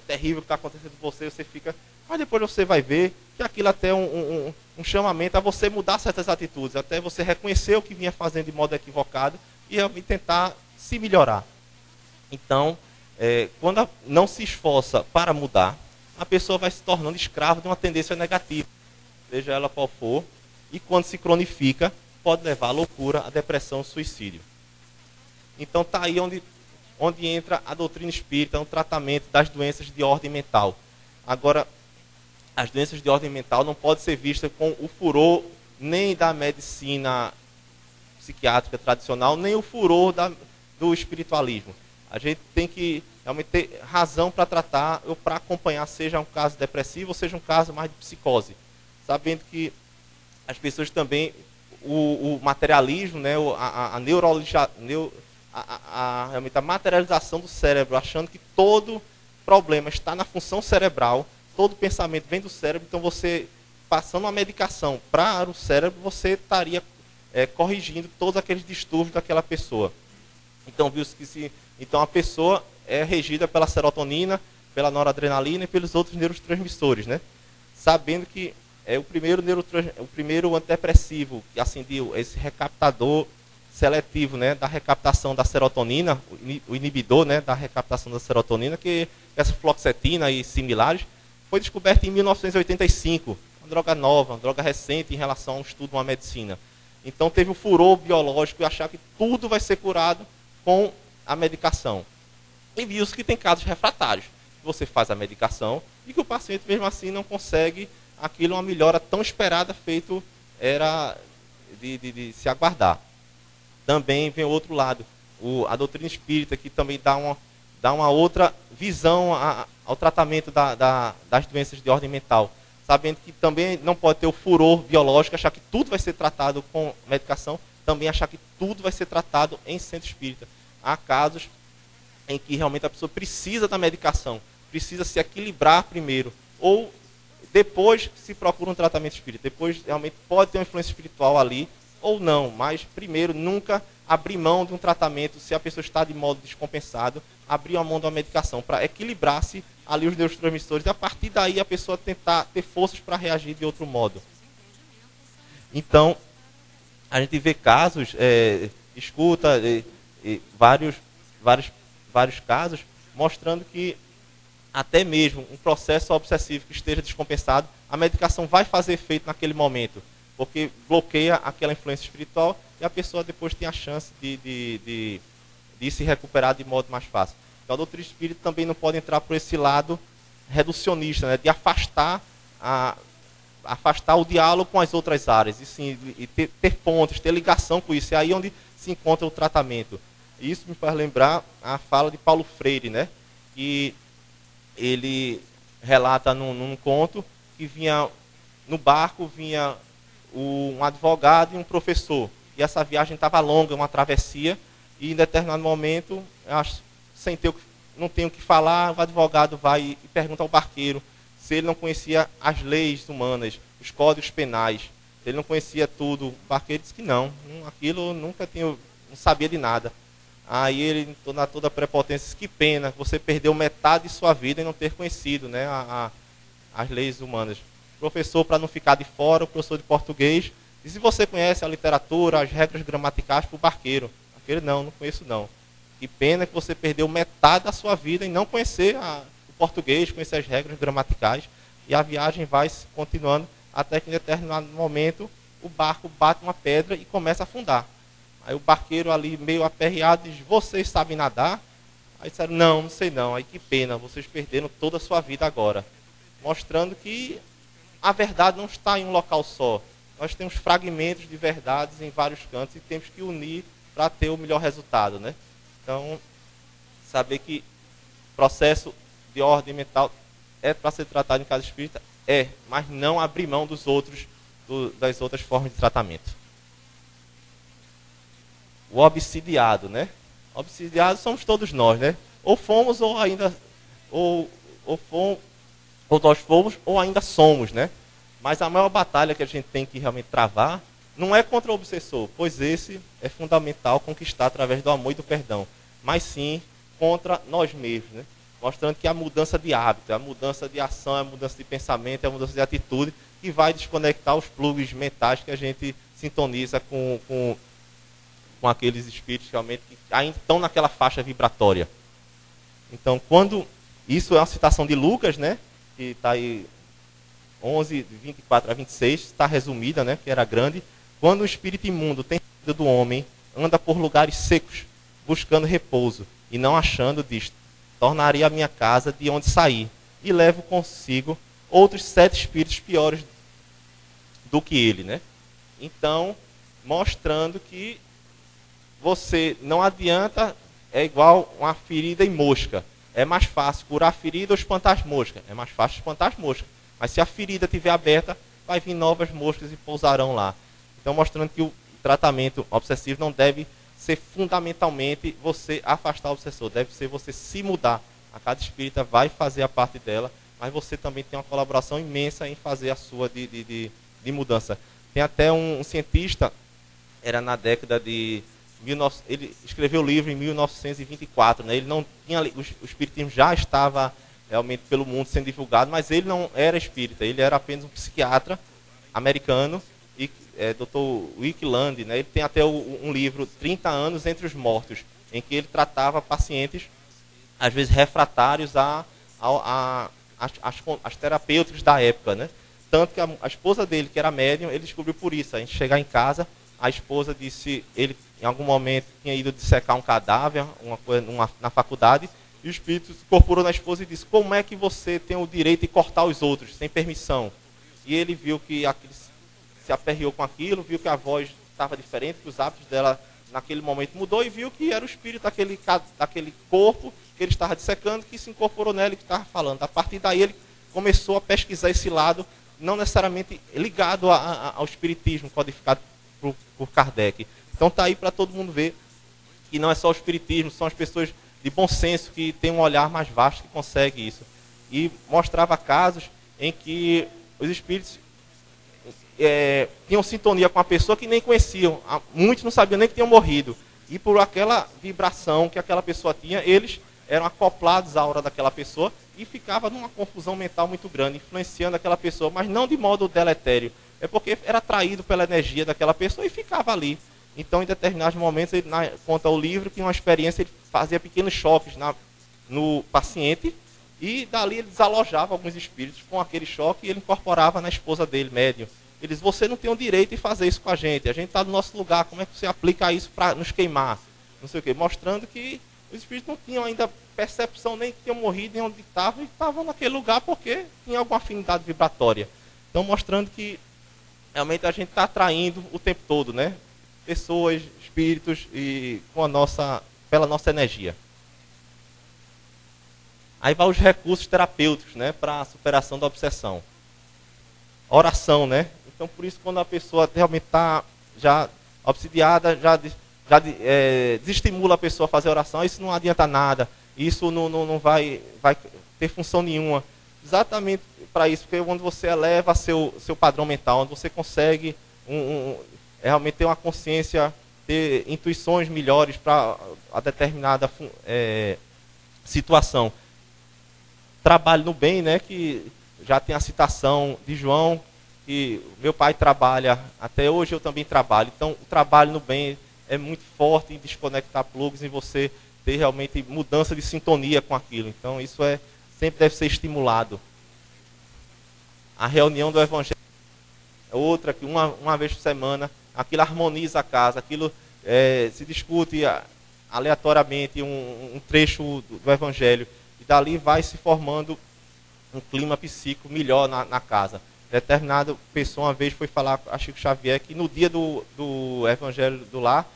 terrível que está acontecendo com você, você fica... Mas depois você vai ver que aquilo até é um chamamento a você mudar certas atitudes, até você reconhecer o que vinha fazendo de modo equivocado e tentar se melhorar. Então, quando não se esforça para mudar, a pessoa vai se tornando escrava de uma tendência negativa, seja ela qual for, e quando se cronifica, pode levar à loucura, à depressão, ao suicídio. Então está aí onde entra a doutrina espírita, no tratamento das doenças de ordem mental. Agora, as doenças de ordem mental não podem ser vistas com o furor nem da medicina psiquiátrica tradicional, nem o furor do espiritualismo. A gente tem que realmente ter razão para tratar ou para acompanhar, seja um caso depressivo ou seja um caso mais de psicose. Sabendo que as pessoas também, o materialismo, né, realmente a materialização do cérebro, achando que todo problema está na função cerebral, todo pensamento vem do cérebro, então você, passando uma medicação para o cérebro, você estaria corrigindo todos aqueles distúrbios daquela pessoa. Então, viu-se que então a pessoa é regida pela serotonina, pela noradrenalina e pelos outros neurotransmissores, né? Sabendo que o primeiro antidepressivo que acendiu esse recaptador seletivo, né, da recaptação da serotonina, o inibidor, né, da recaptação da serotonina, que essa fluoxetina e similares, foi descoberto em 1985, uma droga nova, uma droga recente em relação a um estudo, uma medicina. Então teve o furor biológico e achar que tudo vai ser curado com a medicação. E viu-se que tem casos refratários. Você faz a medicação e que o paciente mesmo assim não consegue aquilo, uma melhora tão esperada, feito era de se aguardar. Também vem o outro lado, a doutrina espírita, que também dá uma outra visão ao tratamento das doenças de ordem mental. Sabendo que também não pode ter o furor biológico, achar que tudo vai ser tratado com medicação, também achar que tudo vai ser tratado em centro espírita. Há casos em que realmente a pessoa precisa da medicação, precisa se equilibrar primeiro, ou depois se procura um tratamento espírita. Depois realmente pode ter uma influência espiritual ali, ou não, mas primeiro nunca abrir mão de um tratamento, se a pessoa está de modo descompensado, abrir a mão de uma medicação para equilibrar-se ali os neurotransmissores e a partir daí a pessoa tentar ter forças para reagir de outro modo. Então, a gente vê casos, escuta vários casos mostrando que até mesmo um processo obsessivo que esteja descompensado, a medicação vai fazer efeito naquele momento, porque bloqueia aquela influência espiritual e a pessoa depois tem a chance de se recuperar de modo mais fácil. Então a doutrina espírita também não pode entrar por esse lado reducionista, né, de afastar o diálogo com as outras áreas, e sim, ter pontos, ter ligação com isso. É aí onde se encontra o tratamento. Isso me faz lembrar a fala de Paulo Freire, né, que ele relata num conto que vinha no barco, vinha um advogado e um professor. E essa viagem estava longa, uma travessia, e em determinado momento, não tenho o que falar, o advogado vai e pergunta ao barqueiro se ele não conhecia as leis humanas, os códigos penais. Ele não conhecia tudo. O barqueiro disse que não, aquilo eu nunca não sabia de nada. Aí ele, na toda a prepotência, disse: que pena, você perdeu metade de sua vida em não ter conhecido, né, as leis humanas. O professor, para não ficar de fora, o professor de português, disse: você conhece a literatura, as regras gramaticais para o barqueiro? Aquele: não conheço não. Que pena que você perdeu metade da sua vida em não conhecer o português, conhecer as regras gramaticais. E a viagem vai continuando até que em determinado momento o barco bate uma pedra e começa a afundar. Aí o barqueiro ali meio aperreado diz: vocês sabem nadar? Aí disseram: não sei não. Aí: que pena, vocês perderam toda a sua vida agora. Mostrando que a verdade não está em um local só. Nós temos fragmentos de verdades em vários cantos e temos que unir para ter o melhor resultado, né? Então, saber que processo de ordem mental é para ser tratado em casa espírita, mas não abrir mão das outras formas de tratamento. O obsidiado, né? Obsidiado somos todos nós, né? Ou fomos ou ainda ou nós fomos ou ainda somos, né? Mas a maior batalha que a gente tem que realmente travar não é contra o obsessor, pois esse é fundamental conquistar através do amor e do perdão, mas sim contra nós mesmos, né? Mostrando que a mudança de hábito, a mudança de ação, a mudança de pensamento, a mudança de atitude, que vai desconectar os plugs mentais que a gente sintoniza com aqueles espíritos realmente que ainda estão naquela faixa vibratória. Então, quando isso é uma citação de Lucas, né, que está aí 11, 24 a 26, está resumida, né, que era grande. Quando o espírito imundo tem saído do homem, anda por lugares secos, buscando repouso, e não achando, diz: tornaria a minha casa de onde saí, e levo consigo outros 7 espíritos piores do que ele, né? Então, mostrando que você não adianta, é igual uma ferida em mosca. É mais fácil curar a ferida ou espantar as moscas. É mais fácil espantar as moscas. Mas se a ferida estiver aberta, vai vir novas moscas e pousarão lá. Então, mostrando que o tratamento obsessivo não deve ser fundamentalmente você afastar o obsessor. Deve ser você se mudar. A cada espírita vai fazer a parte dela, mas você também tem uma colaboração imensa em fazer a sua de mudança. Tem até um cientista, era na década de... ele escreveu o livro em 1924. Né? Ele não tinha, o espiritismo já estava realmente pelo mundo sendo divulgado, mas ele não era espírita. Ele era apenas um psiquiatra americano, e Dr. Wickland, né? Ele tem até um livro, 30 anos entre os mortos, em que ele tratava pacientes, às vezes refratários às terapêuticas da época. Né? Tanto que a esposa dele, que era médium, ele descobriu por isso. A gente chegar em casa, a esposa disse, ele em algum momento tinha ido dissecar um cadáver na faculdade, e o espírito se incorporou na esposa e disse: como é que você tem o direito de cortar os outros sem permissão? E ele viu que se aperreou com aquilo, viu que a voz estava diferente, que os hábitos dela naquele momento mudou, e viu que era o espírito daquele corpo que ele estava dissecando, que se incorporou nela e que estava falando. A partir daí ele começou a pesquisar esse lado, não necessariamente ligado ao espiritismo codificado por Kardec. Então está aí para todo mundo ver que não é só o espiritismo, são as pessoas de bom senso que têm um olhar mais vasto que conseguem isso. E mostrava casos em que os espíritos tinham sintonia com a pessoa que nem conheciam. Muitos não sabiam nem que tinham morrido. E por aquela vibração que aquela pessoa tinha, eles eram acoplados à aura daquela pessoa e ficava numa confusão mental muito grande, influenciando aquela pessoa, mas não de modo deletério. É porque era atraído pela energia daquela pessoa e ficava ali. Então, em determinados momentos, ele conta o livro que, em uma experiência, ele fazia pequenos choques no paciente, e dali ele desalojava alguns espíritos com aquele choque, e ele incorporava na esposa dele, médium. Ele diz: você não tem o direito de fazer isso com a gente está no nosso lugar, como é que você aplica isso para nos queimar? Não sei o quê. Mostrando que os espíritos não tinham ainda percepção nem que tinham morrido, nem onde estavam, e estavam naquele lugar porque tinha alguma afinidade vibratória. Então, mostrando que realmente a gente está atraindo o tempo todo, né? Pessoas, espíritos, e pela nossa energia. Aí vai os recursos terapêuticos, né, para a superação da obsessão. oração, né? Então, por isso, quando a pessoa realmente está já obsidiada, já desestimula a pessoa a fazer oração, isso não adianta nada, isso não vai ter função nenhuma. Exatamente para isso, porque onde você eleva seu padrão mental, onde você consegue realmente ter uma consciência, ter intuições melhores para a determinada situação. Trabalho no bem, né, que já tem a citação de João, que meu pai trabalha, até hoje eu também trabalho. Então, o trabalho no bem é muito forte em desconectar plugs, em você ter realmente mudança de sintonia com aquilo. Então, isso sempre deve ser estimulado. A reunião do Evangelho é outra, que uma vez por semana, aquilo harmoniza a casa, aquilo se discute aleatoriamente um trecho do Evangelho, e dali vai se formando um clima psíquico melhor na casa. Determinada pessoa uma vez foi falar a Chico Xavier que no dia do Evangelho do Lar,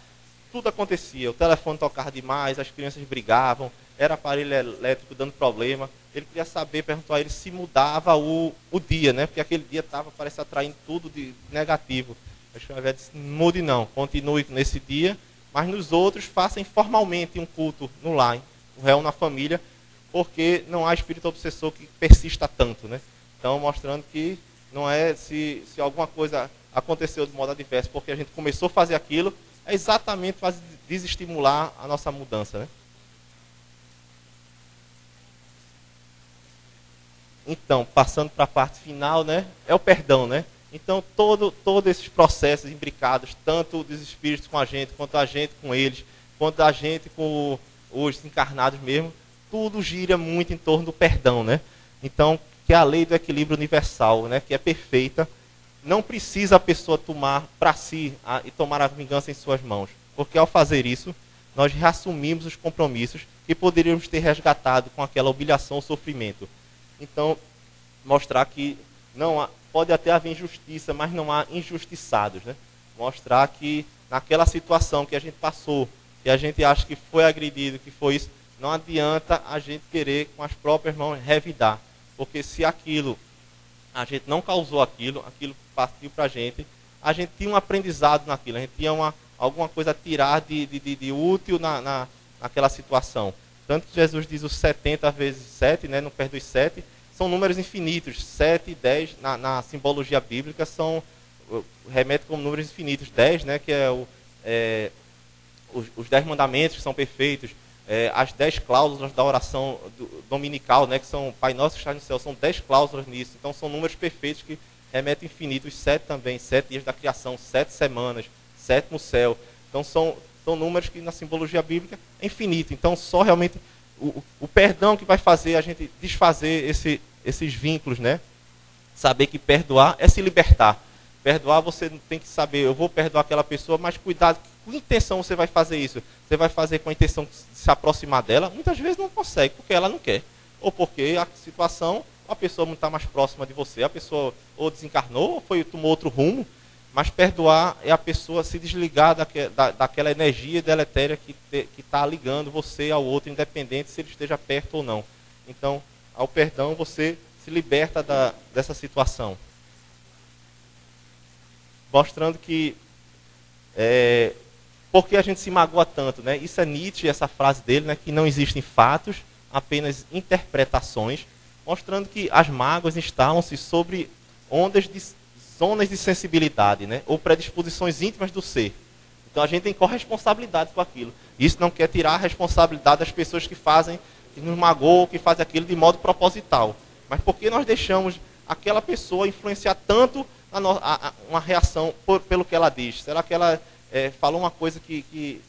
tudo acontecia. O telefone tocava demais, as crianças brigavam, era aparelho elétrico dando problema. Ele queria saber, perguntou a ele se mudava o dia, né? Porque aquele dia estava, parece, atraindo tudo de negativo. O Chico Xavier disse, não mude não, continue nesse dia, mas nos outros faça informalmente um culto no lar, o réu na família, porque não há espírito obsessor que persista tanto, né? Então, mostrando que não é se alguma coisa aconteceu de modo adverso porque a gente começou a fazer aquilo, é exatamente para desestimular a nossa mudança, né? Então, passando para a parte final, né, é o perdão, né? Então, todos esses processos imbricados, tanto dos espíritos com a gente, quanto a gente com eles, quanto a gente com os encarnados mesmo, tudo gira muito em torno do perdão, né? Então, que é a lei do equilíbrio universal, né, que é perfeita, não precisa a pessoa tomar para si e tomar a vingança em suas mãos, porque ao fazer isso, nós reassumimos os compromissos que poderíamos ter resgatado com aquela humilhação ou sofrimento. Então, mostrar que pode até haver injustiça, mas não há injustiçados, né? Mostrar que naquela situação que a gente passou, que a gente acha que foi agredido, que foi isso, não adianta a gente querer com as próprias mãos revidar. Porque se a gente não causou aquilo partiu para a gente tinha um aprendizado naquilo, a gente tinha alguma coisa a tirar de útil naquela situação. Tanto que Jesus diz os 70 vezes 7, né, no pé dos 7, são números infinitos. 7 e 10, na simbologia bíblica, remete como números infinitos. 10, né, que é os 10 mandamentos que são perfeitos. As 10 cláusulas da oração dominical, né, que são Pai Nosso que está no céu, são 10 cláusulas nisso. Então são números perfeitos que remetem infinitos. 7 também, 7 dias da criação, 7 semanas, 7 céu. Então são números que na simbologia bíblica é infinito. Então só realmente o perdão que vai fazer a gente desfazer esses vínculos, né? Saber que perdoar é se libertar. Perdoar, você tem que saber, eu vou perdoar aquela pessoa, mas cuidado, com que intenção você vai fazer isso? Você vai fazer com a intenção de se aproximar dela? Muitas vezes não consegue, porque ela não quer. Ou porque a situação, a pessoa não está mais próxima de você, a pessoa ou desencarnou, ou tomou outro rumo. Mas perdoar é a pessoa se desligar daquela energia deletéria que está ligando você ao outro, independente se ele esteja perto ou não. Então, ao perdão, você se liberta dessa situação. Mostrando que por que a gente se magoa tanto, né? Isso é Nietzsche, essa frase dele, né? Que não existem fatos, apenas interpretações, mostrando que as mágoas instalam-se sobre zonas de sensibilidade, né? Ou predisposições íntimas do ser. Então a gente tem corresponsabilidade com aquilo. Isso não quer tirar a responsabilidade das pessoas que nos magoam, que fazem aquilo de modo proposital. Mas por que nós deixamos aquela pessoa influenciar tanto uma reação pelo que ela diz? Será que ela falou uma coisa que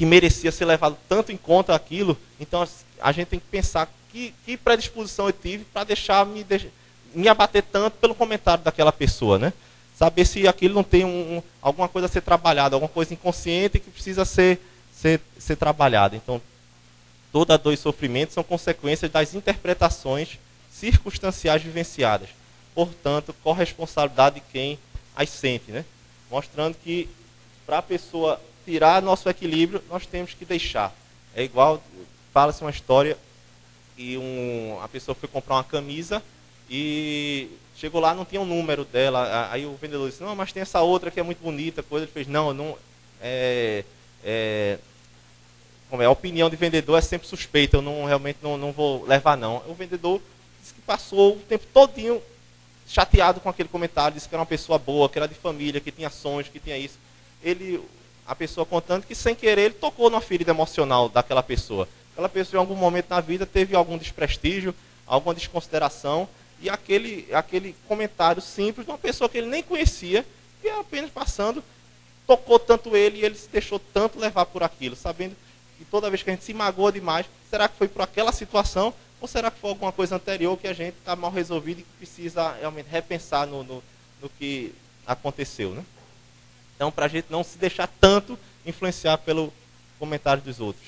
merecia ser levado tanto em conta aquilo? Então a gente tem que pensar que predisposição eu tive para deixar me abater tanto pelo comentário daquela pessoa, né? Saber se aquilo não tem alguma coisa a ser trabalhada, alguma coisa inconsciente que precisa ser trabalhada. Então, toda dor e sofrimento são consequências das interpretações circunstanciais vivenciadas. Portanto, corresponsabilidade de quem as sente, né? Mostrando que para a pessoa tirar nosso equilíbrio, nós temos que deixar. É igual, fala-se uma história que a pessoa foi comprar uma camisa e Chegou lá, não tinha o número dela. Aí o vendedor disse, não, mas tem essa outra que é muito bonita, coisa. Ele fez, não, como é, a opinião de vendedor é sempre suspeita, eu realmente não vou levar não. O vendedor disse que passou o tempo todinho chateado com aquele comentário, disse que era uma pessoa boa, que era de família, que tinha sonhos, que tinha isso. A pessoa contando que sem querer ele tocou numa ferida emocional daquela pessoa. Aquela pessoa em algum momento na vida teve algum desprestígio, alguma desconsideração, e aquele comentário simples de uma pessoa que ele nem conhecia, que apenas passando, tocou tanto ele e ele se deixou tanto levar por aquilo, sabendo que toda vez que a gente se magoa demais, será que foi por aquela situação ou será que foi alguma coisa anterior que a gente está mal resolvido e que precisa realmente repensar no que aconteceu, né? Então, para a gente não se deixar tanto influenciar pelo comentário dos outros.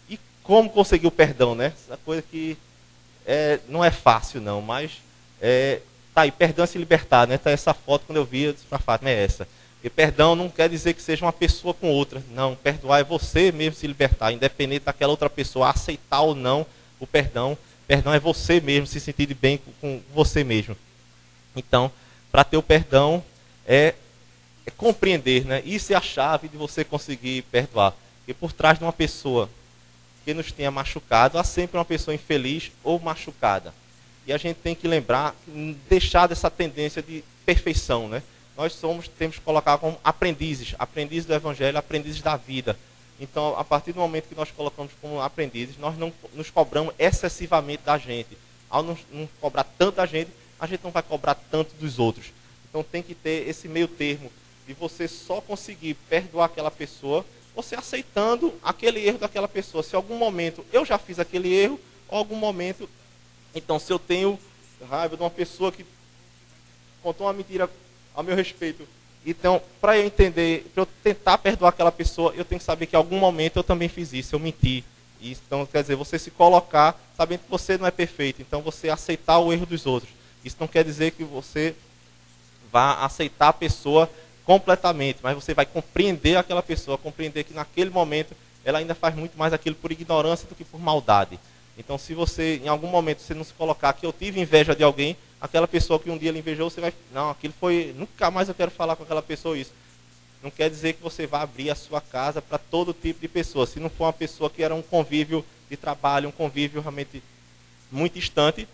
E como conseguir o perdão, né? Essa coisa que não é fácil não, mas tá aí, perdão é se libertar, né? Tá essa foto, quando eu vi, eu disse para a Fátima, é essa. E perdão não quer dizer que seja uma pessoa com outra. Não, perdoar é você mesmo se libertar, independente daquela outra pessoa aceitar ou não o perdão. Perdão é você mesmo se sentir de bem com você mesmo. Então, para ter o perdão é compreender, né? Isso é a chave de você conseguir perdoar. Porque por trás de uma pessoa que nos tenha machucado, há sempre uma pessoa infeliz ou machucada. E a gente tem que lembrar, deixar dessa tendência de perfeição, né? Nós temos que colocar como aprendizes do Evangelho, aprendizes da vida. Então, a partir do momento que nós colocamos como aprendizes, nós não nos cobramos excessivamente da gente. Ao não cobrar tanto da gente, a gente não vai cobrar tanto dos outros. Então, tem que ter esse meio termo de você só conseguir perdoar aquela pessoa, você aceitando aquele erro daquela pessoa. Se em algum momento eu já fiz aquele erro, ou algum momento... Então, se eu tenho raiva de uma pessoa que contou uma mentira ao meu respeito, então, para eu entender, para eu tentar perdoar aquela pessoa, eu tenho que saber que em algum momento eu também fiz isso, eu menti. Então, quer dizer, você se colocar sabendo que você não é perfeito, então você aceitar o erro dos outros. Isso não quer dizer que você vá aceitar a pessoa completamente, mas você vai compreender aquela pessoa, compreender que naquele momento ela ainda faz muito mais aquilo por ignorância do que por maldade. Então, se você, em algum momento, você não se colocar que eu tive inveja de alguém, aquela pessoa que um dia lhe invejou, você vai... Não, aquilo foi... Nunca mais eu quero falar com aquela pessoa isso. Não quer dizer que você vai abrir a sua casa para todo tipo de pessoa. Se não for uma pessoa que era um convívio de trabalho, um convívio realmente muito distante,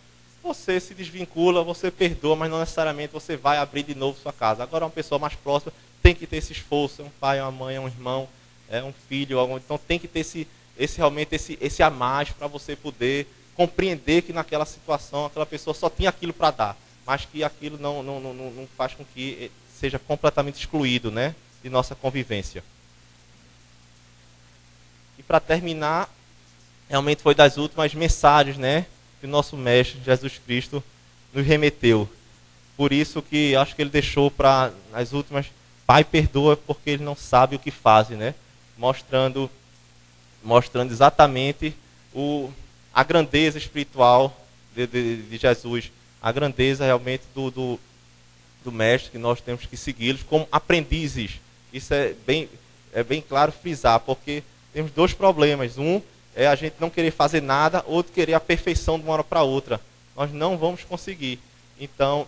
você se desvincula, você perdoa, mas não necessariamente você vai abrir de novo sua casa. Agora, uma pessoa mais próxima tem que ter esse esforço. É um pai, é uma mãe, é um irmão, é um filho. Então, tem que ter esse a mais para você poder compreender que naquela situação aquela pessoa só tinha aquilo para dar, mas que aquilo não faz com que seja completamente excluído, né, de nossa convivência. E para terminar, realmente foi das últimas mensagens, né, que o nosso Mestre Jesus Cristo nos remeteu. Por isso que acho que ele deixou para as últimas, Pai, perdoa porque ele não sabe o que faz, né, mostrando exatamente a grandeza espiritual de Jesus, a grandeza realmente do Mestre, que nós temos que segui-los como aprendizes. Isso é bem claro frisar, porque temos dois problemas. Um é a gente não querer fazer nada, outro querer a perfeição de uma hora para outra. Nós não vamos conseguir. Então,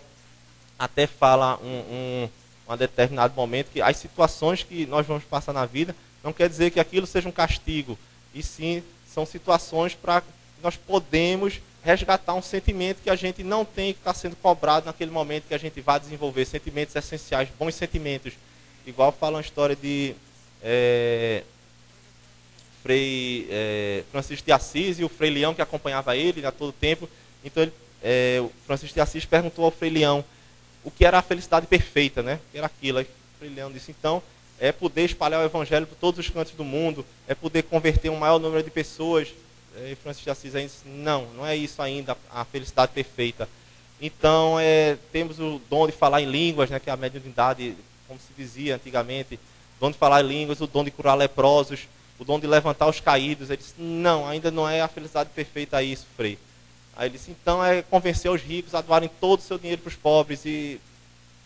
até fala um determinado momento que as situações que nós vamos passar na vida não quer dizer que aquilo seja um castigo, e sim são situações para que nós podemos resgatar um sentimento que a gente não tem, que está sendo cobrado naquele momento que a gente vai desenvolver, sentimentos essenciais, bons sentimentos. Igual fala uma história de Frei Francisco de Assis e o Frei Leão, que acompanhava ele a todo tempo. Então, o Francisco de Assis perguntou ao Frei Leão o que era a felicidade perfeita, né? O que era aquilo. Aí o Frei Leão disse, então, é poder espalhar o evangelho por todos os cantos do mundo, é poder converter um maior número de pessoas. E Francisco de Assis ainda disse, não é isso ainda, a felicidade perfeita. Então, temos o dom de falar em línguas, né, que é a mediunidade, como se dizia antigamente, o dom de falar em línguas, o dom de curar leprosos, o dom de levantar os caídos. Ele disse, não, ainda não é a felicidade perfeita isso, Frei. Aí ele disse, então é convencer os ricos a doarem todo o seu dinheiro para os pobres e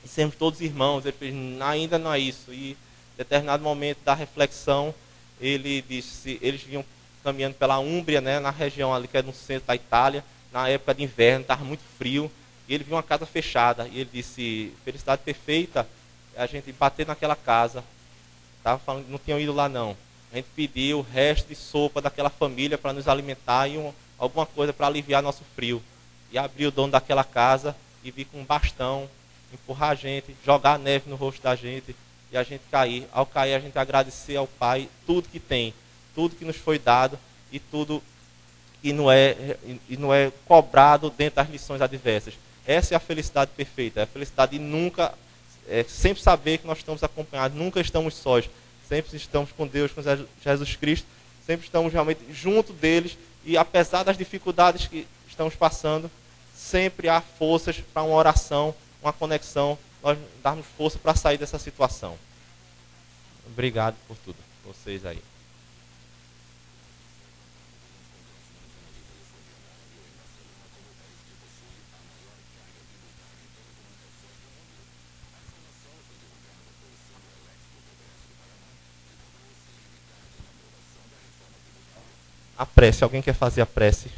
sermos todos irmãos. Ele fez, ainda não é isso. E em determinado momento da reflexão, ele disse, eles vinham caminhando pela Úmbria, né, na região ali que é no centro da Itália, na época de inverno, estava muito frio, e ele viu uma casa fechada, e ele disse, felicidade perfeita, a gente bater naquela casa, estava falando que não tinham ido lá não, a gente pediu o resto de sopa daquela família para nos alimentar e alguma coisa para aliviar nosso frio, e abriu o dono daquela casa, e vi com um bastão, empurrar a gente, jogar neve no rosto da gente, e a gente cair. Ao cair, a gente agradecer ao Pai tudo que tem, tudo que nos foi dado e tudo que não é cobrado dentro das lições adversas. Essa é a felicidade perfeita, é a felicidade de nunca, sempre saber que nós estamos acompanhados, nunca estamos sós, sempre estamos com Deus, com Jesus Cristo, sempre estamos realmente junto deles e apesar das dificuldades que estamos passando, sempre há forças para uma oração, uma conexão, nós darmos força para sair dessa situação. Obrigado por tudo, vocês aí. A prece, alguém quer fazer a prece?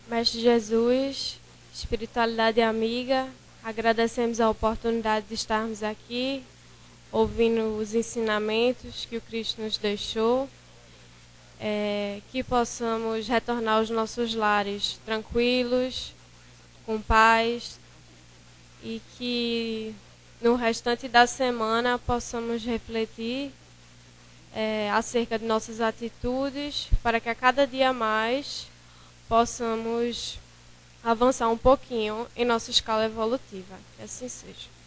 Mestre Jesus, espiritualidade amiga, agradecemos a oportunidade de estarmos aqui, ouvindo os ensinamentos que o Cristo nos deixou, que possamos retornar aos nossos lares tranquilos, com paz, e que no restante da semana possamos refletir acerca de nossas atitudes, para que a cada dia mais possamos avançar um pouquinho em nossa escala evolutiva. Que assim seja.